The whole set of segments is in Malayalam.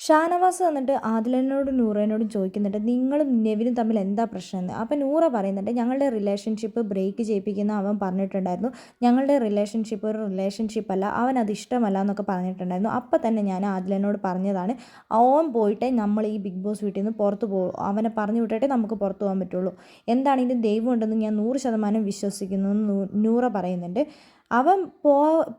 ഷാനവാസ് വന്നിട്ട് ആദിലിനോടും നൂറേനോടും ചോദിക്കുന്നുണ്ട്, നിങ്ങളും നെവിനും തമ്മിൽ എന്താ പ്രശ്നമെന്ന്. അപ്പം നൂറ പറയുന്നുണ്ട്, ഞങ്ങളുടെ റിലേഷൻഷിപ്പ് ബ്രേക്ക് ചെയ്യിപ്പിക്കുന്ന അവൻ പറഞ്ഞിട്ടുണ്ടായിരുന്നു. ഞങ്ങളുടെ റിലേഷൻഷിപ്പ് ഒരു റിലേഷൻഷിപ്പ് അല്ല, അവൻ അത് ഇഷ്ടമല്ല എന്നൊക്കെ പറഞ്ഞിട്ടുണ്ടായിരുന്നു. അപ്പം തന്നെ ഞാൻ ആദിലിനോട് പറഞ്ഞതാണ്, അവൻ പോയിട്ടേ നമ്മൾ ഈ ബിഗ് ബോസ് വീട്ടിൽ നിന്ന് പുറത്ത് പോകും, അവനെ പറഞ്ഞു വിട്ടിട്ടേ നമുക്ക് പുറത്ത് പോകാൻ പറ്റുള്ളൂ. എന്താണെങ്കിലും ദൈവം ഉണ്ടെന്ന് ഞാൻ 100% വിശ്വസിക്കുന്നു എന്ന് നൂറ പറയുന്നുണ്ട്. അവൻ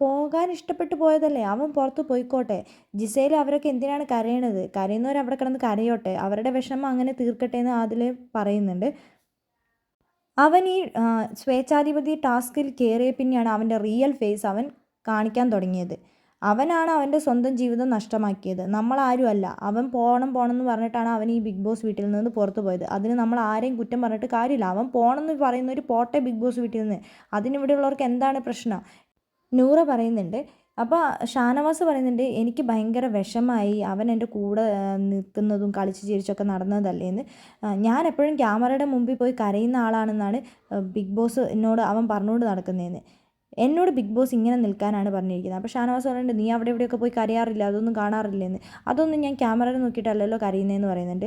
പോകാൻ ഇഷ്ടപ്പെട്ട് പോയതല്ലേ, അവൻ പുറത്ത് പോയിക്കോട്ടെ. ജിസേൽ അവരൊക്കെ എന്തിനാണ് കരയണത്? കരയുന്നവർ അവിടെ കിടന്ന് കരയോട്ടെ, അവരുടെ വിഷമം അങ്ങനെ തീർക്കട്ടെ എന്ന് അതിൽ പറയുന്നുണ്ട്. അവൻ ഈ സ്വേച്ഛാധിപതി ടാസ്കിൽ കയറിയ പിന്നെയാണ് അവൻ്റെ റിയൽ ഫേസ് അവൻ കാണിക്കാൻ തുടങ്ങിയത്. അവനാണ് അവൻ്റെ സ്വന്തം ജീവിതം നഷ്ടമാക്കിയത്, നമ്മളാരും അല്ല. അവൻ പോകണം എന്ന് പറഞ്ഞിട്ടാണ് അവൻ ഈ ബിഗ് ബോസ് വീട്ടിൽ നിന്ന് പുറത്ത് പോയത്. അതിന് നമ്മൾ ആരെയും കുറ്റം പറഞ്ഞിട്ട് കാര്യമില്ല. അവൻ പോകണമെന്ന് പറയുന്നവർ പോട്ടെ ബിഗ് ബോസ് വീട്ടിൽ നിന്ന്, അതിനിവിടെയുള്ളവർക്ക് എന്താണ് പ്രശ്നം? നൂറ പറയുന്നുണ്ട്. അപ്പോൾ ഷാനവാസ് പറയുന്നുണ്ട്, എനിക്ക് ഭയങ്കര വിഷമായി, അവൻ എൻ്റെ കൂടെ നിൽക്കുന്നതും കളിച്ച് ചിരിച്ചൊക്കെ നടന്നതല്ലേന്ന്. ഞാൻ എപ്പോഴും ക്യാമറയുടെ മുമ്പിൽ പോയി കരയുന്ന ആളാണെന്നാണ് ബിഗ് ബോസ് എന്നോട് അവൻ പറഞ്ഞുകൊണ്ട് നടക്കുന്നതെന്ന്. എന്നോട് ബിഗ് ബോസ് ഇങ്ങനെ നിൽക്കാനാണ് പറഞ്ഞിരിക്കുന്നത്. അപ്പോൾ ഷാനവാസ് പറയുന്നുണ്ട്, നീ അവിടെ ഇവിടെയൊക്കെ പോയി കരയാറില്ല, അതൊന്നും കാണാറില്ലെന്ന്. അതൊന്നും ഞാൻ ക്യാമറയിൽ നോക്കിയിട്ടല്ലല്ലോ കരയുന്നതെന്ന് പറയുന്നുണ്ട്.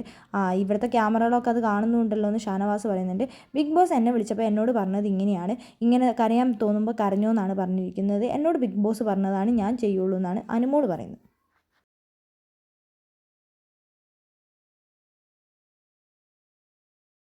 ഇവിടുത്തെ ക്യാമറകളൊക്കെ അത് കാണുന്നുണ്ടല്ലോ എന്ന് ഷാനവാസ് പറയുന്നുണ്ട്. ബിഗ് ബോസ് എന്നെ വിളിച്ചപ്പോൾ എന്നോട് പറഞ്ഞത് ഇങ്ങനെയാണ്, ഇങ്ങനെ കരയാൻ തോന്നുമ്പോൾ കരഞ്ഞോ എന്നാണ് പറഞ്ഞിരിക്കുന്നത്. എന്നോട് ബിഗ് ബോസ് പറഞ്ഞതാണ് ഞാൻ ചെയ്യുള്ളൂ എന്നാണ് അനുമോൾ പറയുന്നത്.